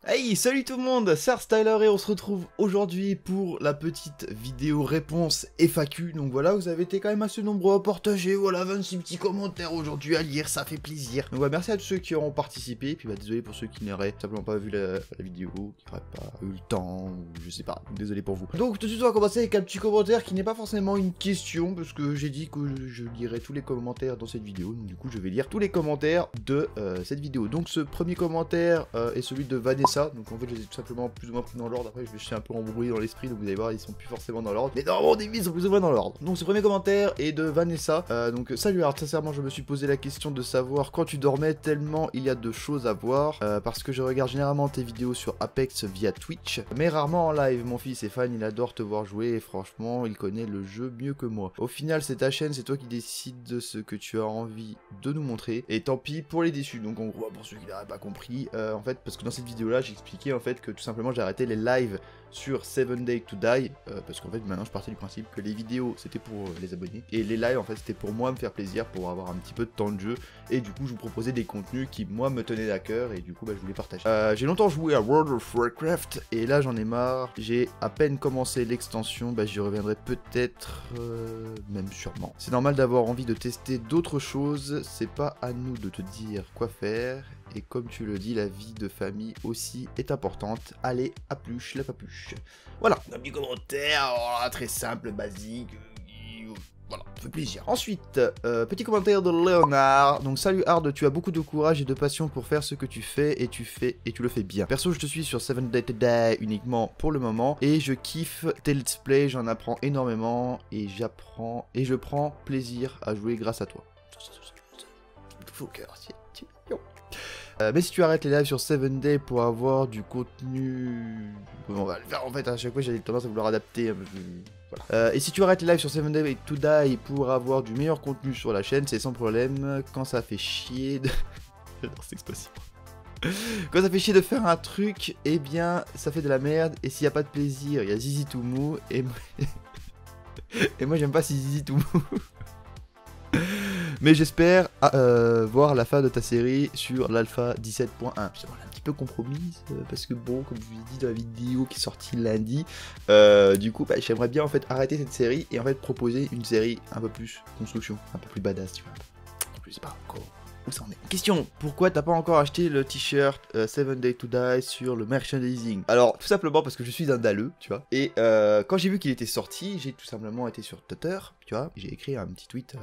Hey, salut tout le monde, c'est Styler et on se retrouve aujourd'hui pour la petite vidéo réponse FAQ. Donc voilà, vous avez été quand même assez nombreux à partager, voilà, 26 petits commentaires aujourd'hui à lire, ça fait plaisir. Donc voilà, merci à tous ceux qui auront participé, et puis bah désolé pour ceux qui n'auraient simplement pas vu la vidéo, qui n'auraient pas eu le temps, ou je sais pas, désolé pour vous. Donc tout de suite on va commencer avec un petit commentaire qui n'est pas forcément une question, parce que j'ai dit que je lirais tous les commentaires dans cette vidéo, donc du coup je vais lire tous les commentaires de cette vidéo. Donc ce premier commentaire est celui de Vanessa. Donc en fait je les ai tout simplement plus ou moins pris dans l'ordre. Après je me suis un peu embrouillé dans l'esprit, donc vous allez voir ils sont plus forcément dans l'ordre, mais normalement au début ils sont plus ou moins dans l'ordre. Donc ce premier commentaire est de Vanessa. Donc salut Art, sincèrement je me suis posé la question de savoir quand tu dormais, tellement il y a de choses à voir, parce que je regarde généralement tes vidéos sur Apex via Twitch, mais rarement en live. Mon fils est fan, il adore te voir jouer et franchement il connaît le jeu mieux que moi. Au final c'est ta chaîne, c'est toi qui décides de ce que tu as envie de nous montrer, et tant pis pour les déçus. Donc en gros pour ceux qui n'auraient pas compris, en fait parce que dans cette vidéo là j'ai expliqué en fait que tout simplement j'ai arrêté les lives sur 7 Days to Die, parce qu'en fait maintenant je partais du principe que les vidéos c'était pour les abonnés, et les lives en fait c'était pour moi me faire plaisir, pour avoir un petit peu de temps de jeu, et du coup je vous proposais des contenus qui moi me tenaient à cœur, et du coup bah, je voulais partager. J'ai longtemps joué à World of Warcraft, et là j'en ai marre, j'ai à peine commencé l'extension, bah j'y reviendrai peut-être, même sûrement. C'est normal d'avoir envie de tester d'autres choses, c'est pas à nous de te dire quoi faire. Et comme tu le dis, la vie de famille aussi est importante. Allez, à plus, la papuche. Voilà, un petit commentaire, voilà, très simple, basique. Voilà, ça fait plaisir. Ensuite, petit commentaire de Léonard. Donc salut Hard, tu as beaucoup de courage et de passion pour faire ce que tu fais et tu le fais bien. Perso, je te suis sur 7 Days to Die uniquement pour le moment et je kiffe tes let's play, j'en apprends énormément et je prends plaisir à jouer grâce à toi. Faux cœur, mais si tu arrêtes les lives sur 7 Days pour avoir du contenu... On va le faire en fait, à chaque fois j'ai tendance à vouloir adapter un peu plus... Voilà. Et si tu arrêtes les lives sur 7 Days to Die pour avoir du meilleur contenu sur la chaîne, c'est sans problème. Quand ça fait chier de... J'adore cette expression. Quand ça fait chier de faire un truc, eh bien ça fait de la merde. Et s'il n'y a pas de plaisir, il y a Zizi tout mou. Et moi j'aime pas si Zizi tout mou. Mais j'espère voir la fin de ta série sur l'Alpha 17.1. Je suis un petit peu compromise, parce que bon, comme je vous ai dit dans la vidéo qui est sortie lundi, du coup, bah, j'aimerais bien en fait arrêter cette série et en fait proposer une série un peu plus construction, un peu plus badass, tu vois. Je sais pas encore où ça en est. Question, pourquoi t'as pas encore acheté le t-shirt 7 Days to Die sur le merchandising? Alors, tout simplement parce que je suis un dalleux, tu vois. Et quand j'ai vu qu'il était sorti, j'ai tout simplement été sur Twitter, tu vois. J'ai écrit un petit tweet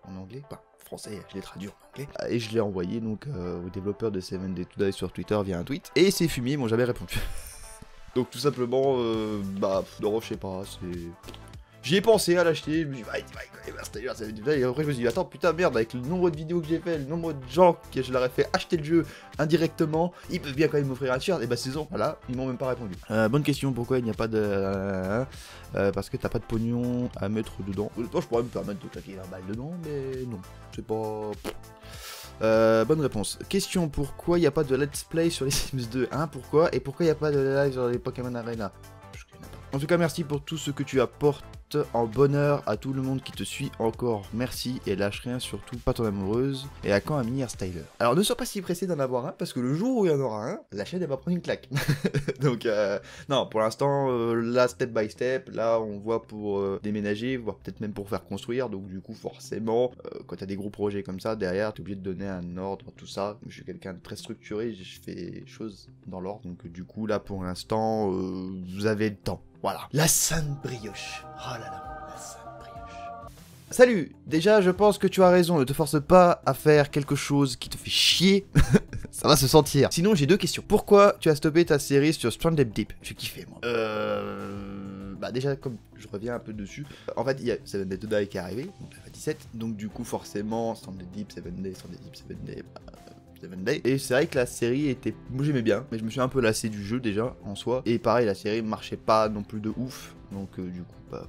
en anglais, enfin français, je l'ai traduit en anglais, et je l'ai envoyé donc aux développeurs de 7 Days to Die sur Twitter via un tweet, et ces fumiers m'ont jamais répondu. Donc tout simplement, bah, non, je sais pas, c'est... J'y ai pensé à l'acheter, je me suis dit, et après je me suis dit, attends, putain, merde, avec le nombre de vidéos que j'ai fait, le nombre de gens que je leur ai fait acheter le jeu indirectement, ils peuvent bien quand même m'offrir un t-shirt, et bah saison, voilà, ils m'ont même pas répondu. Bonne question, pourquoi il n'y a pas de... parce que t'as pas de pognon à mettre dedans. Toi, je pourrais me permettre de claquer la balle dedans, mais non, c'est pas... bonne réponse. Question, pourquoi il n'y a pas de let's play sur les Sims 2, hein, pourquoi? Et pourquoi il n'y a pas de live sur les Pokémon Arena? En tout cas, merci pour tout ce que tu apportes en bonheur à tout le monde qui te suit. Encore merci et lâche rien, surtout pas ton amoureuse. Et à quand un mini Styler? Alors ne sois pas si pressé d'en avoir un, parce que le jour où il y en aura un, la chaîne elle va prendre une claque. Donc non, pour l'instant, là step by step, là on voit pour déménager, voire peut-être même pour faire construire. Donc du coup forcément, quand t'as des gros projets comme ça, derrière t'es obligé de donner un ordre, tout ça. Je suis quelqu'un de très structuré, je fais les choses dans l'ordre. Donc du coup là pour l'instant, vous avez le temps. Voilà. La sainte brioche. Oh là là, la sainte brioche. Salut. Déjà, je pense que tu as raison. Ne te force pas à faire quelque chose qui te fait chier. Ça va se sentir. Sinon, j'ai deux questions. Pourquoi tu as stoppé ta série sur Stranded Deep? J'ai kiffé, moi. Bah déjà, comme je reviens un peu dessus, en fait, il y a 7 Days to Die qui est arrivé, donc la 17. Donc du coup, forcément, Stranded Deep, 7 Days, Stranded Deep, 7 Days... Et c'est vrai que la série était... Moi j'aimais bien, mais je me suis un peu lassé du jeu déjà, en soi. Et pareil, la série marchait pas non plus de ouf. Donc du coup, bah...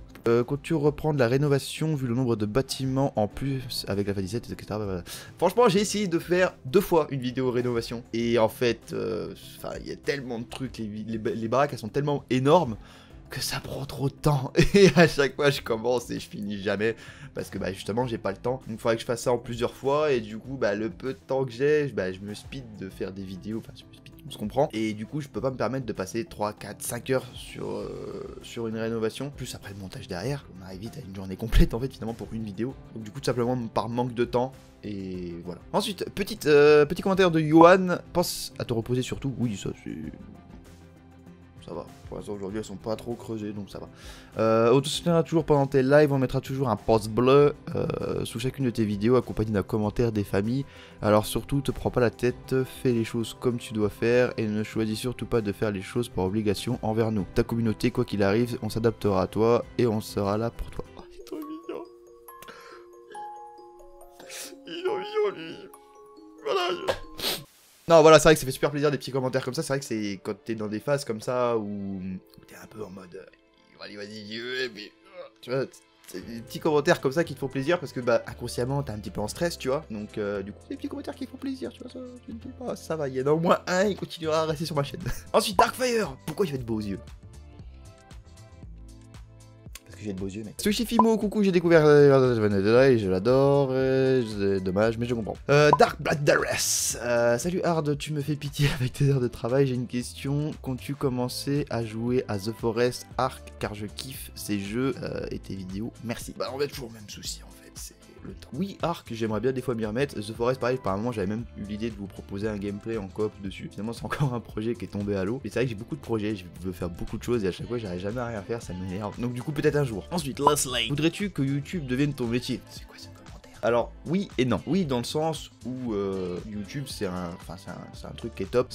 quand tu reprends de la rénovation, vu le nombre de bâtiments en plus, avec la FA17, etc. Bah, franchement, j'ai essayé de faire 2 fois une vidéo rénovation. Et en fait, il y a tellement de trucs, les baraques, elles sont tellement énormes que ça prend trop de temps, et à chaque fois je commence et je finis jamais, parce que bah justement j'ai pas le temps, donc il faudrait que je fasse ça en plusieurs fois, et du coup bah le peu de temps que j'ai, bah, je me speed de faire des vidéos, enfin je me speed, on se comprend. Et du coup, je peux pas me permettre de passer 3, 4, 5 heures sur une rénovation. Plus après le montage derrière, on arrive vite à une journée complète en fait finalement pour une vidéo. Donc du coup, tout simplement par manque de temps. Et voilà. Ensuite, petit commentaire de Johan. Pense à te reposer surtout. Oui, ça c'est... Ça va. Pour l'instant, aujourd'hui, elles sont pas trop creusées, donc ça va. On te soutiendra toujours pendant tes lives. On mettra toujours un pouce bleu sous chacune de tes vidéos, accompagné d'un commentaire des familles. Alors surtout, te prends pas la tête, fais les choses comme tu dois faire et ne choisis surtout pas de faire les choses par obligation envers nous. Ta communauté, quoi qu'il arrive, on s'adaptera à toi et on sera là pour toi. Oh, c'est trop mignon. Il est mignon, lui. Voilà. Non, voilà, c'est vrai que ça fait super plaisir des petits commentaires comme ça. C'est vrai que c'est quand t'es dans des phases comme ça où t'es un peu en mode vas-y, mais tu vois, c'est des petits commentaires comme ça qui te font plaisir parce que bah inconsciemment t'es un petit peu en stress, tu vois. Donc du coup, c'est des petits commentaires qui font plaisir, tu vois. Ça, tu te dis pas, ça va, il y en a au moins un, il continuera à rester sur ma chaîne. Ensuite, Darkfire, pourquoi il fait de beaux yeux? J'ai de beaux yeux, mec. Sushi Fimo, coucou, j'ai découvert et je l'adore, c'est dommage, mais je comprends. Dark Black Dress. Salut Hard, tu me fais pitié avec tes heures de travail, j'ai une question. Comptes-tu commencer à jouer à The Forest Ark, car je kiffe ces jeux et tes vidéos, merci. Bah on va toujours le même souci en fait, c'est le temps. Oui, Ark, j'aimerais bien des fois m'y remettre. The Forest, pareil, par un moment j'avais même eu l'idée de vous proposer un gameplay en coop dessus. Finalement c'est encore un projet qui est tombé à l'eau. Mais c'est vrai que j'ai beaucoup de projets, je veux faire beaucoup de choses et à chaque fois j'arrive jamais à rien faire, ça m'énerve. Donc du coup peut-être un jour. Ensuite, Leslie. Voudrais-tu que YouTube devienne ton métier? C'est quoi ça? Alors oui et non. Oui dans le sens où YouTube c'est un truc qui est top.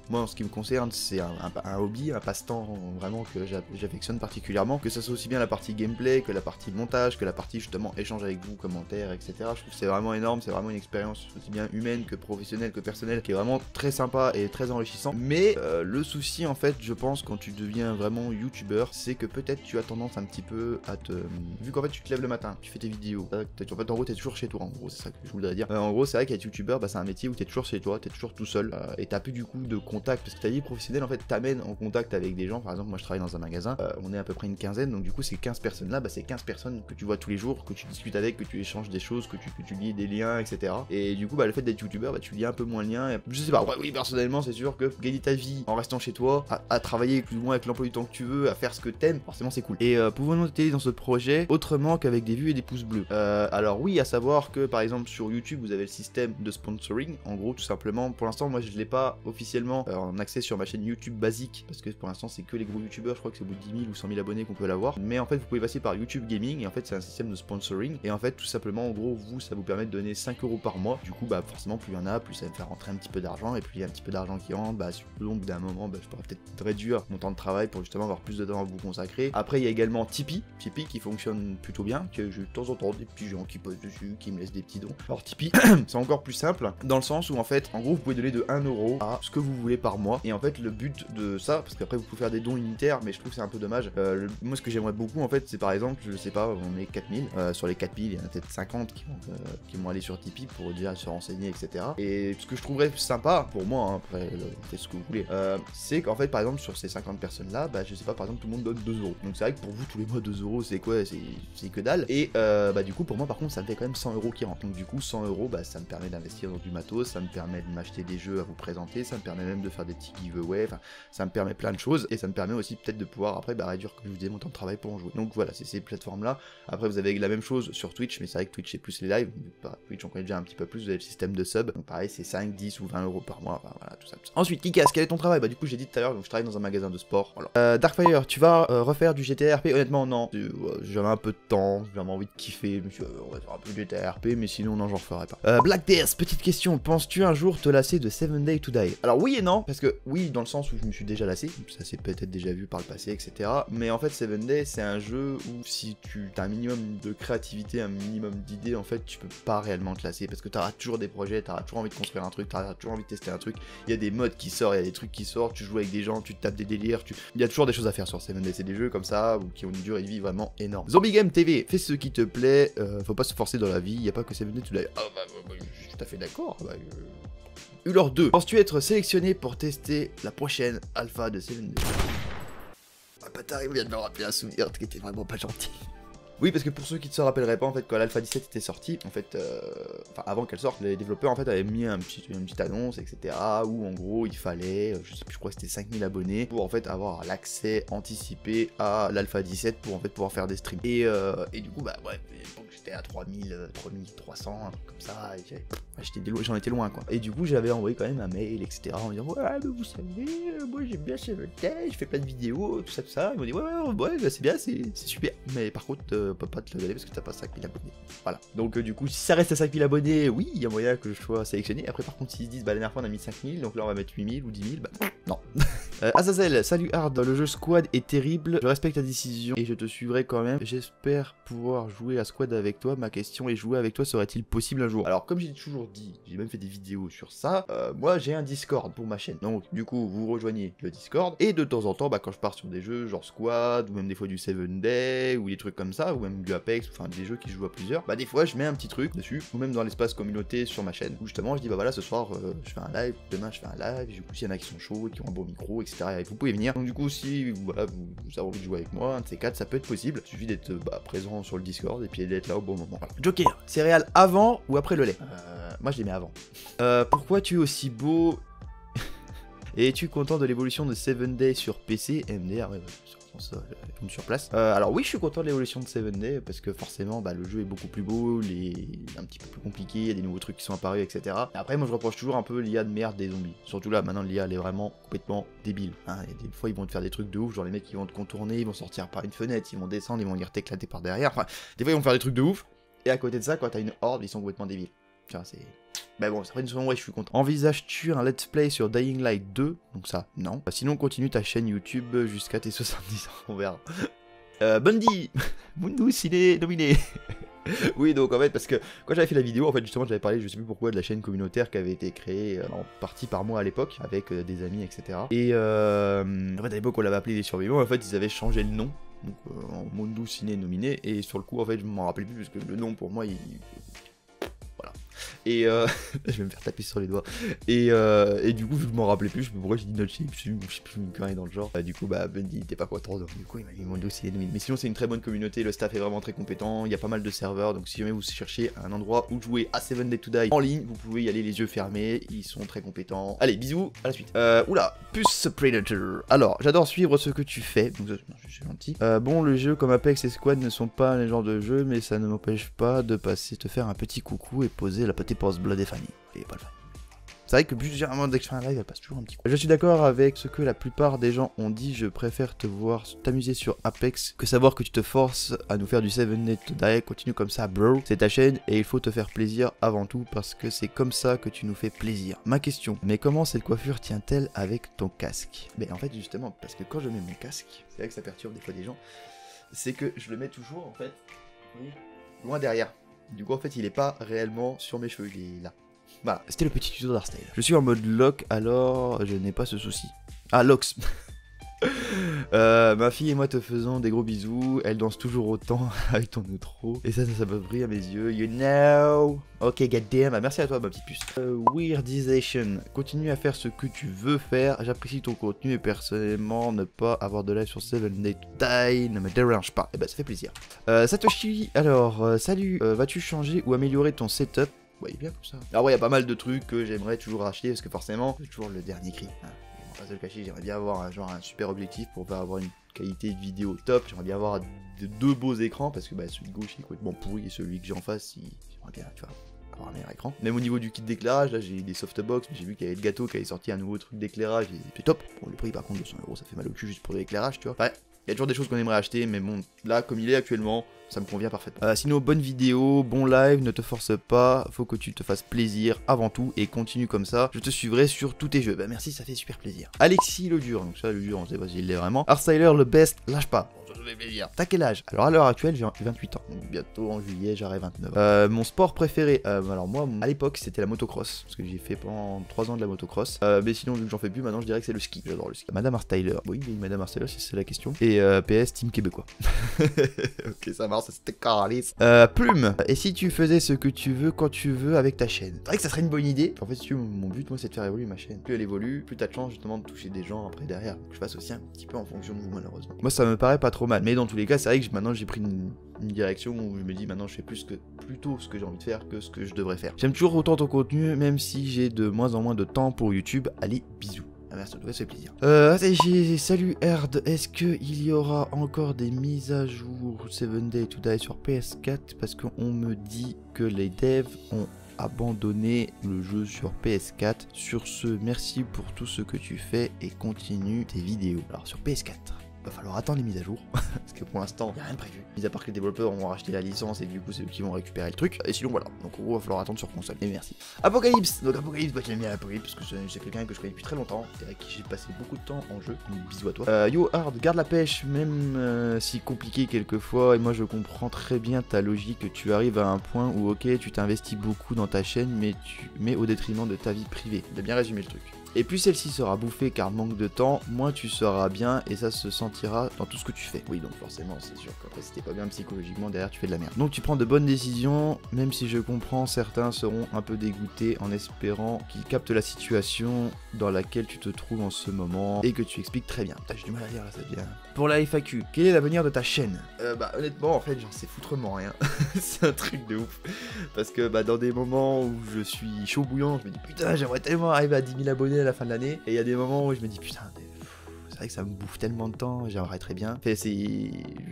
Moi en ce qui me concerne c'est un hobby, un passe-temps vraiment que j'affectionne particulièrement. Que ça soit aussi bien la partie gameplay que la partie montage, que la partie justement échange avec vous, commentaires, etc. Je trouve que c'est vraiment énorme, c'est vraiment une expérience aussi bien humaine que professionnelle que personnelle qui est vraiment très sympa et très enrichissant. Mais le souci en fait je pense quand tu deviens vraiment youtubeur c'est que peut-être tu as tendance un petit peu à te... Vu qu'en fait tu te lèves le matin, tu fais tes vidéos, en fait en gros t'es toujours chez toi, en gros c'est ça que je voudrais dire. En gros c'est vrai qu'être youtubeur bah, c'est un métier où t'es toujours chez toi, t'es toujours tout seul et t'as plus du coup de contact parce que ta vie professionnelle en fait t'amène en contact avec des gens. Par exemple moi je travaille dans un magasin, on est à peu près une quinzaine, donc du coup ces 15 personnes là bah, c'est 15 personnes que tu vois tous les jours, que tu discutes avec, que tu échanges des choses, que tu lis des liens, etc. Et du coup bah le fait d'être youtubeur bah tu lis un peu moins le lien, je sais pas, ouais, oui personnellement c'est sûr que gagner ta vie en restant chez toi, à travailler plus ou moins avec l'emploi du temps que tu veux, à faire ce que t'aimes, forcément c'est cool. Et pouvons-nous t'aider dans ce projet autrement qu'avec des vues et des pouces bleus? Alors oui, à savoir que par exemple sur YouTube vous avez le système de sponsoring, en gros tout simplement, pour l'instant moi je l'ai pas officiellement en accès sur ma chaîne YouTube basique, parce que pour l'instant c'est que les gros youtubeurs, je crois que c'est au bout de 10 000 ou 100 000 abonnés qu'on peut l'avoir, mais en fait vous pouvez passer par YouTube Gaming, et en fait c'est un système de sponsoring, et en fait tout simplement en gros vous ça vous permet de donner 5 € par mois, du coup bah forcément plus il y en a, plus ça va me faire rentrer un petit peu d'argent, et plus il y a un petit peu d'argent qui rentre, bah au bout d'un moment bah, je pourrais peut-être réduire mon temps de travail pour justement avoir plus de temps à vous consacrer. Après il y a également Tipeee qui fonctionne plutôt bien, que j'ai de temps en temps des petits gens qui posent dessus, qui me laissent des petits dons. Alors Tipeee c'est encore plus simple, dans le sens où en fait en gros vous pouvez donner de 1 € à ce que vous voulez par mois, et en fait le but de ça, parce qu'après vous pouvez faire des dons unitaires, mais je trouve que c'est un peu dommage, moi ce que j'aimerais beaucoup en fait c'est par exemple, je sais pas, on est 4000, sur les 4000 il y en a peut-être 50 qui vont aller sur Tipeee pour déjà se renseigner, etc. Et ce que je trouverais sympa pour moi, hein, après faites ce que vous voulez, c'est qu'en fait par exemple sur ces 50 personnes là, bah je sais pas, par exemple tout le monde donne 2 €. Donc c'est vrai que pour vous tous les mois 2 € c'est quoi, c'est que dalle. Et bah du coup pour moi par contre ça me fait quand même 100 € qui rentrent. Donc du coup 100 € bah ça me permet d'investir dans du matos, ça me permet de m'acheter des jeux à vous présenter, ça me permet même de faire des petits giveaways, enfin ça me permet plein de choses, et ça me permet aussi peut-être de pouvoir après bah réduire, comme je vous disais, mon temps de travail pour en jouer. Donc voilà, c'est ces plateformes là. Après vous avez la même chose sur Twitch, mais c'est vrai que Twitch c'est plus les lives, Twitch on connaît déjà un petit peu plus, vous avez le système de sub, donc pareil c'est 5, 10 ou 20 € par mois, enfin voilà tout ça. Ensuite Kikas, quel est ton travail? Bah du coup j'ai dit tout à l'heure, donc je travaille dans un magasin de sport, voilà. Darkfire, tu vas refaire du GTRP? Honnêtement non, j'avais un peu de temps, j'avais envie de kiffer, je me suis dit, on va faire un peu de GTRP, mais sinon non j'en referai pas. Black Death, petite question, penses-tu un jour te lasser de 7 Days to Die? Alors oui et non, parce que oui dans le sens où je me suis déjà lassé, ça s'est peut-être déjà vu par le passé, etc. Mais en fait 7 Days c'est un jeu où si tu as un minimum de créativité, un minimum d'idées, en fait tu peux pas réellement te lasser, parce que t'auras toujours des projets, t'auras toujours envie de construire un truc, t'auras toujours envie de tester un truc, il y a des modes qui sortent, il y a des trucs qui sortent, tu joues avec des gens, tu te tapes des délires, il y a toujours des choses à faire sur 7 Days, c'est des jeux comme ça, ou qui ont une durée de vie vraiment énorme. Zombie Game TV, fais ce qui te plaît, faut pas se forcer dans la vie, il y a pas que 7 Days to Die. Ah bah, je suis tout à fait d'accord, bah, Ulor 2, penses-tu être sélectionné pour tester la prochaine alpha de 7 Days? Ah bâtard, il vient de me rappeler un souvenir qui était vraiment pas gentil. Oui, parce que pour ceux qui ne se rappelleraient pas, en fait, quand l'Alpha 17 était sortie, en fait, enfin avant qu'elle sorte, les développeurs en fait avaient mis une petite annonce, etc. où en gros il fallait, je sais plus, je crois que c'était 5000 abonnés pour en fait avoir l'accès anticipé à l'Alpha 17 pour en fait pouvoir faire des streams. Et du coup, bah ouais, j'étais à 3300, un truc comme ça, j'en étais loin quoi. Et du coup, j'avais envoyé quand même un mail, etc. en disant ouais, mais vous savez, moi j'aime bien Chevelday, je fais plein de vidéos, tout ça. Ils m'ont dit ouais, bah, c'est bien, c'est super. Mais par contre, on peut pas te le donner parce que t'as pas 5000 abonnés. Voilà. Donc du coup, si ça reste à 5000 abonnés, oui, il y a moyen que je sois sélectionné. Après, par contre, s'ils se disent bah la dernière fois on a mis 5000, donc là on va mettre 8000 ou 10 000, bah non. Azazel, salut Hard, le jeu Squad est terrible, je respecte ta décision et je te suivrai quand même. J'espère pouvoir jouer à Squad avec toi. Ma question est, jouer avec toi serait-il possible un jour? Alors comme j'ai toujours dit, j'ai même fait des vidéos sur ça, moi j'ai un Discord pour ma chaîne. Donc du coup, vous rejoignez le Discord et de temps en temps, bah quand je pars sur des jeux genre Squad ou même des fois du 7 Day ou des trucs comme ça, ou même du Apex, enfin des jeux qui se jouent à plusieurs, bah des fois je mets un petit truc dessus, ou même dans l'espace communauté sur ma chaîne, où justement je dis bah voilà, ce soir je fais un live, demain je fais un live, du coup s'il y en a qui sont chauds, qui ont un bon micro, etc. vous pouvez venir. Donc du coup si voilà, vous avez envie de jouer avec moi, un de ces quatre, ça peut être possible. Il suffit d'être présent sur le Discord et puis d'être là au bon moment. Voilà. Joker, céréales avant ou après le lait? Moi je les mets avant. Pourquoi tu es aussi beau? Et es-tu content de l'évolution de 7 Day sur PC? MDR, ouais, sur place. Alors oui, je suis content de l'évolution de 7 Day parce que forcément bah, le jeu est beaucoup plus beau, un petit peu plus compliqué, il y a des nouveaux trucs qui sont apparus, etc. Et après moi je reproche toujours un peu l'IA de merde des zombies. Surtout là, maintenant l'IA elle est vraiment complètement débile. Hein. Et des fois ils vont te faire des trucs de ouf, genre les mecs qui vont te contourner, ils vont sortir par une fenêtre, ils vont descendre, ils vont venir t'éclater par derrière. Enfin, des fois ils vont faire des trucs de ouf. Et à côté de ça, quand t'as une horde, ils sont complètement débiles. Tiens, c'est... Mais bon, après une seconde, ouais, je suis content. Envisages-tu un let's play sur Dying Light 2? Donc ça, non. Sinon, continue ta chaîne YouTube jusqu'à tes 70 ans, on verra. Bundy Mundu Ciné nominé. Oui, donc en fait, parce que quand j'avais fait la vidéo, en fait, justement, j'avais parlé, je sais plus pourquoi, de la chaîne communautaire qui avait été créée en partie par moi à l'époque, avec des amis, etc. Et en fait, à l'époque, on l'avait appelé les survivants, en fait, ils avaient changé le nom. Donc, en Mundu Ciné nominé, et sur le coup, en fait, je m'en rappelais plus, parce que le nom, pour moi, il... Voilà. Et je vais me faire taper sur les doigts. Et du coup, je m'en rappelais plus, je sais pas pourquoi j'ai dit notre chip, je sais plus une connerie dans le genre. Du coup, bah, Bundy était pas content, donc du coup, il m'a mis mon dossier. Mais sinon, c'est une très bonne communauté, le staff est vraiment très compétent, il y a pas mal de serveurs, donc si jamais vous cherchez un endroit où jouer à 7 Day to Die en ligne, vous pouvez y aller les yeux fermés, ils sont très compétents. Allez, bisous, à la suite. Oula, Puce Predator. Alors, j'adore suivre ce que tu fais, donc je suis gentil. Bon, le jeu comme Apex et Squad ne sont pas les genres de jeux, mais ça ne m'empêche pas de passer te faire un petit coucou et poser la petite pause Blood et Fanny. Et pas le fan. C'est vrai que plus généralement dès que je fais un live, elle passe toujours un petit coup. Je suis d'accord avec ce que la plupart des gens ont dit, je préfère te voir t'amuser sur Apex que savoir que tu te forces à nous faire du 7 Day to Die. Continue comme ça bro, c'est ta chaîne et il faut te faire plaisir avant tout parce que c'est comme ça que tu nous fais plaisir. Ma question, mais comment cette coiffure tient-elle avec ton casque? Mais en fait justement, parce que quand je mets mon casque, c'est vrai que ça perturbe des fois des gens, c'est que je le mets toujours en fait, loin derrière. Du coup en fait il est pas réellement sur mes cheveux, il est là. Voilà, c'était le petit tuto d'Artstyle. Je suis en mode lock, alors je n'ai pas ce souci. Ah, Lox. Ma fille et moi te faisons des gros bisous. Elle danse toujours autant avec ton outro. Et ça me brille à mes yeux. You know. Ok, goddamn. Merci à toi, ma petite puce. Weirdization. Continue à faire ce que tu veux faire. J'apprécie ton contenu et personnellement, ne pas avoir de live sur 7 Day to Die ne me dérange pas. Et bah, ça fait plaisir. Satoshi, alors, salut. Vas-tu changer ou améliorer ton setup? Ouais, bien comme ça. Alors ouais, il y a pas mal de trucs que j'aimerais toujours acheter parce que forcément, c'est toujours le dernier cri. Hein. On va pas se le cacher, j'aimerais bien avoir un super objectif pour avoir une qualité de vidéo top. J'aimerais bien avoir deux beaux écrans parce que bah, celui de gauche il est complètement pourri et celui que j'ai en face, j'aimerais bien, tu vois, avoir un meilleur écran. Même au niveau du kit d'éclairage, là j'ai des softbox, mais j'ai vu qu'il y avait le gâteau qui avait sorti un nouveau truc d'éclairage et c'est top. Bon, le prix par contre 200 €, ça fait mal au cul juste pour de l'éclairage, tu vois. Ouais. Il y a toujours des choses qu'on aimerait acheter, mais bon, là, comme il est actuellement, ça me convient parfaitement. Sinon, bonne vidéo, bon live, ne te force pas, faut que tu te fasses plaisir avant tout, et continue comme ça, je te suivrai sur tous tes jeux. Bah merci, ça fait super plaisir. Alexis le dur, donc ça, le dur, on sait pas s'il l'est vraiment. Artstyler, le best, lâche pas. Bon, ça fait plaisir. T'as quel âge? Alors à l'heure actuelle, j'ai 28 ans, donc bientôt en juillet, j'aurai 29. Mon sport préféré, alors moi, à l'époque, c'était la motocross, parce que j'ai fait pendant 3 ans de la motocross. Mais sinon, vu que j'en fais plus, maintenant, je dirais que c'est le ski. J'adore le ski. Madame Artstyler, oui, Madame Artstyler, c'est la question. Et et PS Team québécois. Ok, ça marche, c'était Carlis. Plume, et si tu faisais ce que tu veux quand tu veux avec ta chaîne? C'est vrai que ça serait une bonne idée. En fait, si tu veux, mon but, moi, c'est de faire évoluer ma chaîne. Plus elle évolue, plus t'as de chance justement de toucher des gens après derrière. Donc, je fasse aussi un petit peu en fonction de vous, malheureusement. Moi, ça me paraît pas trop mal. Mais dans tous les cas, c'est vrai que maintenant, j'ai pris une direction où je me dis maintenant, je fais plutôt ce que j'ai envie de faire que ce que je devrais faire. J'aime toujours autant ton contenu, même si j'ai de moins en moins de temps pour YouTube. Allez, bisous. Ah merci, ça fait plaisir. Salut Erd, est-ce qu'il y aura encore des mises à jour 7 Days to Die sur PS4? Parce qu'on me dit que les devs ont abandonné le jeu sur PS4. Sur ce, merci pour tout ce que tu fais et continue tes vidéos. Alors sur PS4, va falloir attendre les mises à jour, parce que pour l'instant, il n'y a rien de prévu. Mis à part que les développeurs vont racheter la licence et du coup, c'est eux qui vont récupérer le truc. Et sinon, voilà. Donc, en gros, il va falloir attendre sur console. Et merci. Apocalypse. Donc, Apocalypse, bah, j'aime bien Apocalypse, parce que c'est quelqu'un que je connais depuis très longtemps et avec qui j'ai passé beaucoup de temps en jeu. Donc, bisous à toi. Yo, Hard, garde la pêche, même si compliqué quelquefois. Et moi, je comprends très bien ta logique. Tu arrives à un point où, ok, tu t'investis beaucoup dans ta chaîne, mais au détriment de ta vie privée. De bien résumer le truc. Et plus celle-ci sera bouffée car manque de temps, moins tu seras bien et ça se sentira dans tout ce que tu fais. Oui, donc forcément, c'est sûr qu'après si t'es pas bien psychologiquement, derrière tu fais de la merde. Donc tu prends de bonnes décisions, même si je comprends, certains seront un peu dégoûtés en espérant qu'ils captent la situation dans laquelle tu te trouves en ce moment et que tu expliques très bien. Putain, j'ai du mal à lire là, ça devient... Pour la FAQ, quel est l'avenir de ta chaîne? Bah honnêtement, en fait, j'en sais foutrement rien. C'est un truc de ouf. Parce que bah dans des moments où je suis chaud bouillant, je me dis putain, j'aimerais tellement arriver à 10 000 abonnés à la fin de l'année. Et il y a des moments où je me dis putain, c'est vrai que ça me bouffe tellement de temps, j'aimerais très bien.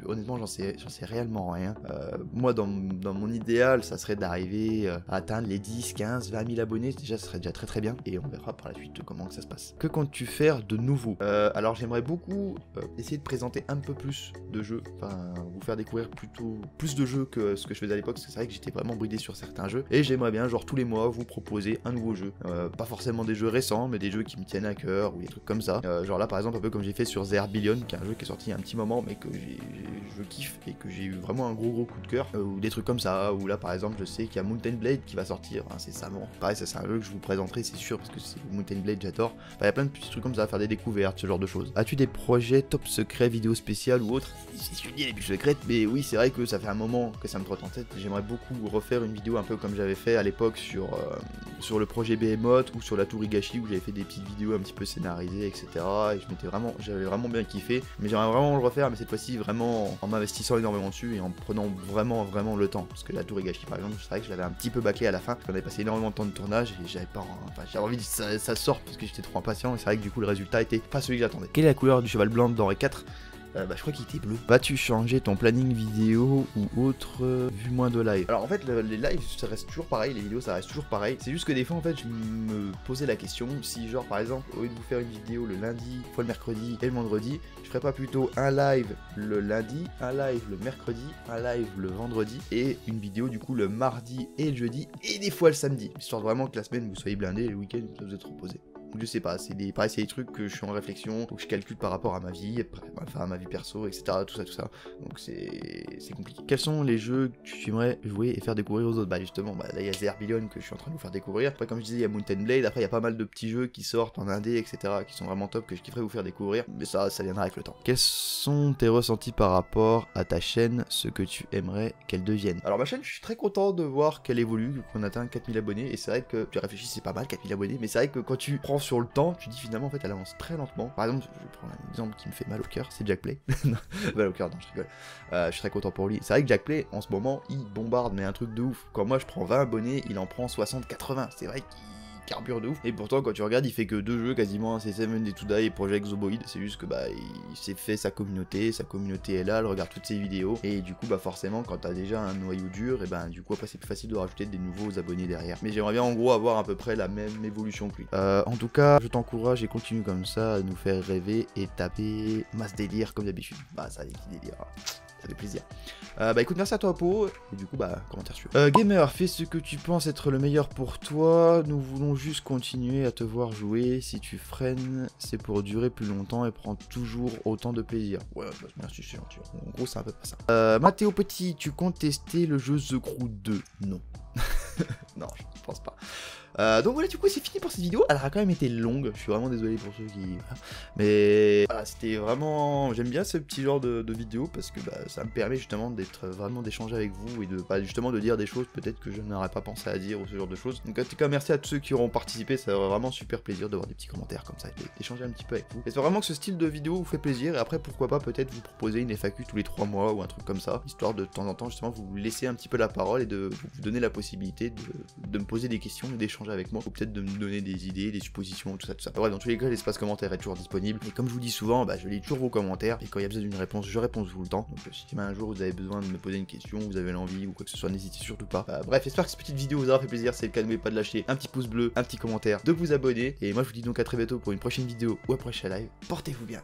Honnêtement, j'en sais réellement rien. Moi, dans mon idéal, ça serait d'arriver à atteindre les 10, 15, 20 000 abonnés. Déjà, ça serait déjà très très bien. Et on verra par la suite comment que ça se passe. Que comptes-tu faire de nouveau? Alors, j'aimerais beaucoup essayer de présenter un peu plus de jeux. Enfin, vous faire découvrir plus de jeux que ce que je faisais à l'époque. Parce que c'est vrai que j'étais vraiment bridé sur certains jeux. Et j'aimerais bien, genre tous les mois, vous proposer un nouveau jeu. Pas forcément des jeux récents, mais des jeux qui me tiennent à cœur ou des trucs comme ça. Genre là, par exemple, un peu comme j'ai fait sur The Herbillion, qui est un jeu qui est sorti il y a un petit moment mais que je kiffe et que j'ai eu vraiment un gros coup de cœur, ou des trucs comme ça, ou là par exemple je sais qu'il y a Mountain Blade qui va sortir incessamment. Pareil, ça c'est un jeu que je vous présenterai, c'est sûr, parce que c'est Mountain Blade, j'adore. Enfin, il y a plein de petits trucs comme ça, à faire des découvertes, ce genre de choses. As-tu des projets top secrets, vidéos spéciales ou autres? C'est ce que je dis, les buts secrètes, mais oui, c'est vrai que ça fait un moment que ça me trotte en tête. J'aimerais beaucoup refaire une vidéo un peu comme j'avais fait à l'époque sur le projet Behemoth ou sur la tour Higashi, où j'avais fait des petites vidéos un petit peu scénarisées, etc. Et j'avais vraiment bien kiffé, mais j'aimerais vraiment le refaire, mais cette fois-ci vraiment en m'investissant énormément dessus et en prenant vraiment le temps, parce que la tour Higashi par exemple, c'est vrai que je l'avais un petit peu bâclé à la fin, parce qu'on avait passé énormément de temps de tournage et j'avais envie que ça sorte parce que j'étais trop impatient, et c'est vrai que du coup le résultat était pas celui que j'attendais. Quelle est la couleur du cheval blanc dans R4? Je crois qu'il était bleu. Vas-tu changer ton planning vidéo ou autre vu moins de live? Alors en fait les lives ça reste toujours pareil, les vidéos ça reste toujours pareil. C'est juste que des fois en fait je me posais la question si genre par exemple au lieu de vous faire une vidéo le lundi, fois le mercredi et le vendredi, je ferais pas plutôt un live le lundi, un live le mercredi, un live le vendredi et une vidéo du coup le mardi et le jeudi et des fois le samedi. Histoire vraiment que la semaine vous soyez blindés et le week-end vous êtes reposés. Je sais pas, c'est des trucs que je suis en réflexion, donc je calcule par rapport à ma vie, enfin à ma vie perso, etc. Tout ça. Donc c'est compliqué. Quels sont les jeux que tu aimerais jouer et faire découvrir aux autres? Bah justement, là il y a The Herbillion que je suis en train de vous faire découvrir. Après comme je disais, il y a Mountain Blade, après il y a pas mal de petits jeux qui sortent en indé, etc. qui sont vraiment top, que je kifferais vous faire découvrir, mais ça viendra avec le temps. Quels sont tes ressentis par rapport à ta chaîne, ce que tu aimerais qu'elle devienne? Alors ma chaîne, je suis très content de voir qu'elle évolue, qu'on atteint 4000 abonnés, et c'est vrai que tu réfléchis, c'est pas mal 4000 abonnés, mais c'est vrai que quand tu prends sur le temps, tu dis finalement en fait elle avance très lentement. Par exemple, je prends un exemple qui me fait mal au cœur, c'est Jackplay. Mal au cœur, non je rigole. Je suis très content pour lui. C'est vrai que Jackplay en ce moment il bombarde mais un truc de ouf. Quand moi je prends 20 abonnés, il en prend 60-80. C'est vrai qu'il carbure de ouf. Et pourtant quand tu regardes il fait que 2 jeux quasiment, c'est 7 Days to Die et Project Zomboid. C'est juste que il s'est fait sa communauté est là, elle regarde toutes ses vidéos. Et du coup forcément quand t'as déjà un noyau dur, et du coup après c'est plus facile de rajouter des nouveaux abonnés derrière. Mais j'aimerais bien en gros avoir à peu près la même évolution que lui. En tout cas je t'encourage et continue comme ça à nous faire rêver et taper masse délire comme d'habitude. Ça les petits délires. Ça fait plaisir. Écoute, merci à toi, Po. Et du coup, commentaire suivant. Gamer, fais ce que tu penses être le meilleur pour toi. Nous voulons juste continuer à te voir jouer. Si tu freines, c'est pour durer plus longtemps et prendre toujours autant de plaisir. Ouais, merci, c'est gentil. En gros, c'est un peu pas ça. Mathéo Petit, tu comptes tester le jeu The Crew 2? Non. Non, je pense pas. Donc voilà, du coup c'est fini pour cette vidéo. Elle a quand même été longue, je suis vraiment désolé pour ceux qui... Mais voilà, c'était vraiment... J'aime bien ce petit genre de vidéo parce que ça me permet justement d'être vraiment d'échanger avec vous et de justement de dire des choses peut-être que je n'aurais pas pensé à dire ou ce genre de choses. Donc en tout cas merci à tous ceux qui auront participé, ça va vraiment super plaisir de voir des petits commentaires comme ça et d'échanger un petit peu avec vous. J'espère vraiment que ce style de vidéo vous fait plaisir et après pourquoi pas peut-être vous proposer une FAQ tous les 3 mois ou un truc comme ça, histoire de temps en temps justement vous laisser un petit peu la parole et de vous donner la possibilité de me poser des questions et d'échanger avec moi ou peut-être de me donner des idées, des suppositions, tout ça, tout ça. Bref, dans tous les cas l'espace commentaire est toujours disponible et comme je vous dis souvent, je lis toujours vos commentaires et quand il y a besoin d'une réponse, je réponds tout le temps. Donc si un jour vous avez besoin de me poser une question, vous avez l'envie ou quoi que ce soit, n'hésitez surtout pas. Bref, j'espère que cette petite vidéo vous aura fait plaisir, c'est le cas, n'oubliez pas de lâcher un petit pouce bleu, un petit commentaire, de vous abonner et moi je vous dis donc à très bientôt pour une prochaine vidéo ou un prochain live. Portez-vous bien.